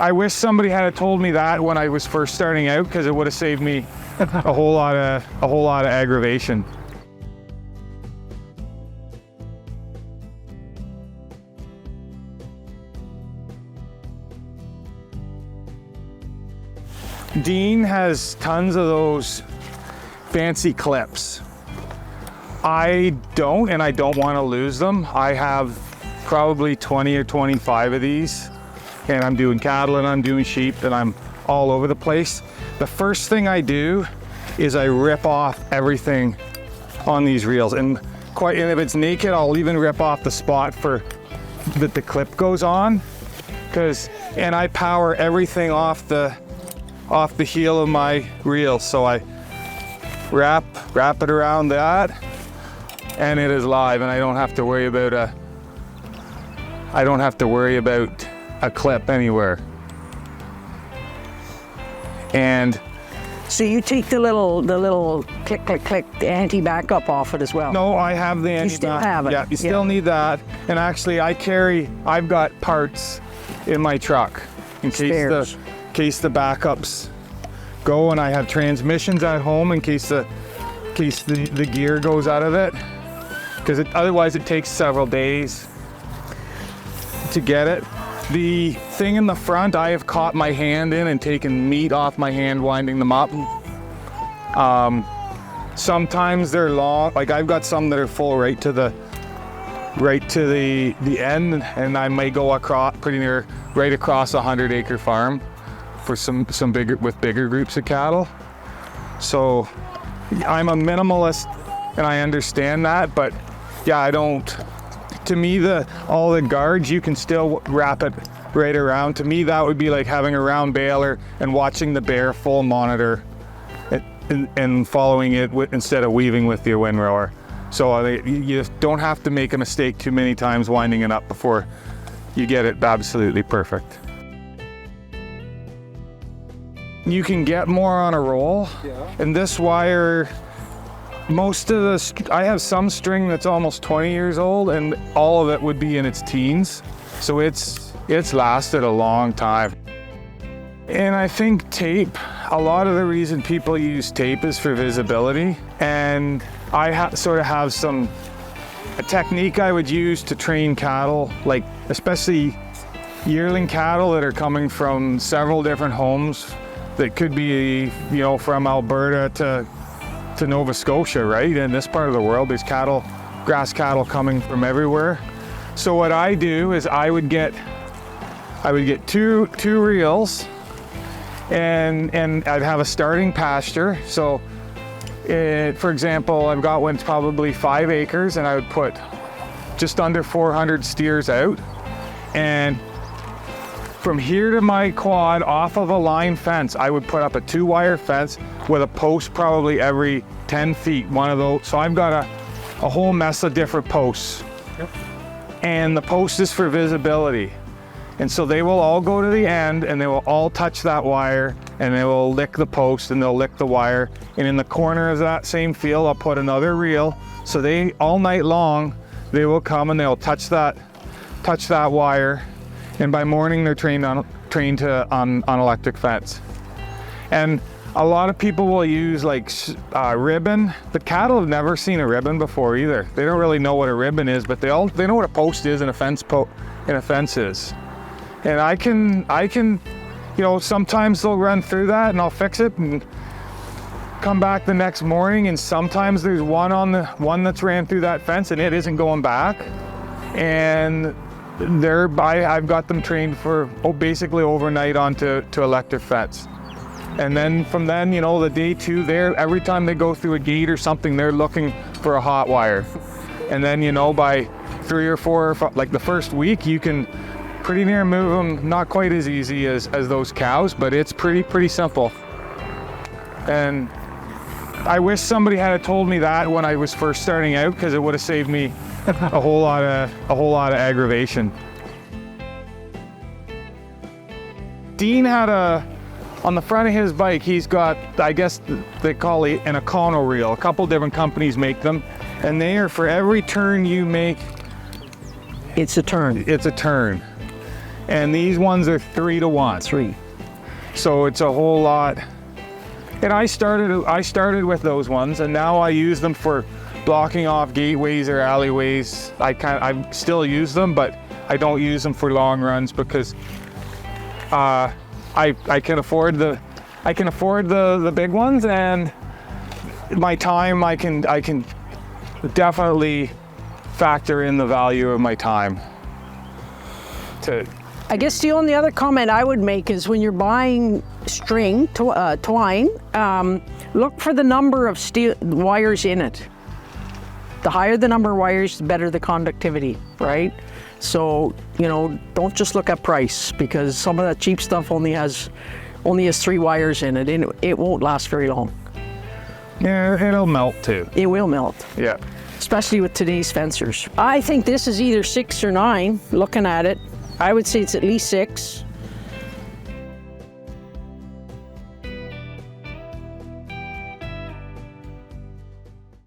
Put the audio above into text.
I wish somebody had told me that when I was first starting out, because it would have saved me a whole lot of aggravation. Dean has tons of those fancy clips. I don't, and I don't want to lose them. I have probably 20 or 25 of these, and I'm doing cattle and I'm doing sheep and I'm all over the place. The first thing I do is I rip off everything on these reels, and if it's naked, I'll even rip off the spot that the clip goes on, and I power everything off the heel of my reel. So I wrap it around that, and it is live, and I don't have to worry about a clip anywhere. And so you take the little click click click anti-backup off it as well? No, I have the anti-backup. You still have it? Yeah, you still need that. And actually I've got parts in my truck in case the backups go, and I have transmissions at home in case the gear goes out of it, because otherwise it takes several days to get it. The thing in the front, I have caught my hand in and taken meat off my hand winding them up. Sometimes they're long, like I've got some that are full right to the end, and I may go across right across a 100-acre farm for some bigger groups of cattle. So I'm a minimalist, and I understand that, but yeah, I don't. To me, all the guards, you can still wrap it right around. To me, that would be like having a round baler and watching the bear full monitor and following it instead of weaving with your windrower. So you don't have to make a mistake too many times winding it up before you get it absolutely perfect. You can get more on a roll, and this wire, I have some string that's almost 20 years old, and all of it would be in its teens. So it's lasted a long time. And I think tape, a lot of the reason people use tape is for visibility. And I sort of have a technique I would use to train cattle, like especially yearling cattle that are coming from several different homes that could be, from Alberta to Nova Scotia, right? In this part of the world, there's grass cattle coming from everywhere. So what I do is I would get two reels, and I'd have a starting pasture. So for example, I've got one probably 5 acres, and I would put just under 400 steers out, and from here to my quad, off of a line fence, I would put up a 2-wire fence with a post probably every 10 feet, one of those. So I've got a whole mess of different posts. Yep. And the post is for visibility. And so they will all go to the end, and they will all touch that wire, and they will lick the post, and they'll lick the wire. And in the corner of that same field, I'll put another reel. So all night long, they will come and they'll touch that wire. And by morning, they're trained on electric fence. And a lot of people will use like ribbon. The cattle have never seen a ribbon before either. They don't really know what a ribbon is, but they know what a post is and a fence is. And I can, sometimes they'll run through that and I'll fix it and come back the next morning, and sometimes there's one that's ran through that fence and it isn't going back. And I've got them trained for basically overnight onto electric fence. And then from then, the day 2 there, every time they go through a gate or something, they're looking for a hot wire. And then, by 3 or 4, like the first week, you can pretty near move them. Not quite as easy as those cows, but it's pretty simple. And I wish somebody had told me that when I was first starting out, because it would have saved me a whole lot of aggravation. Dean had on the front of his bike, he's got, I guess they call it an econo reel. A couple different companies make them, and they are for every turn you make. It's a turn. It's a turn. And these ones are 3 to 1. 3. So it's a whole lot. And I started with those ones, and now I use them for blocking off gateways or alleyways. I still use them, but I don't use them for long runs because I can afford the big ones, and my time I can definitely factor in the value of my time. I guess the only other comment I would make is when you're buying string, twine, look for the number of steel wires in it. The higher the number of wires, the better the conductivity, right? So, you know, don't just look at price, because some of that cheap stuff only has 3 wires in it, and it won't last very long. Yeah, it'll melt too. It will melt. Yeah. Especially with today's fencers. I think this is either 6 or 9, looking at it. I would say it's at least 6.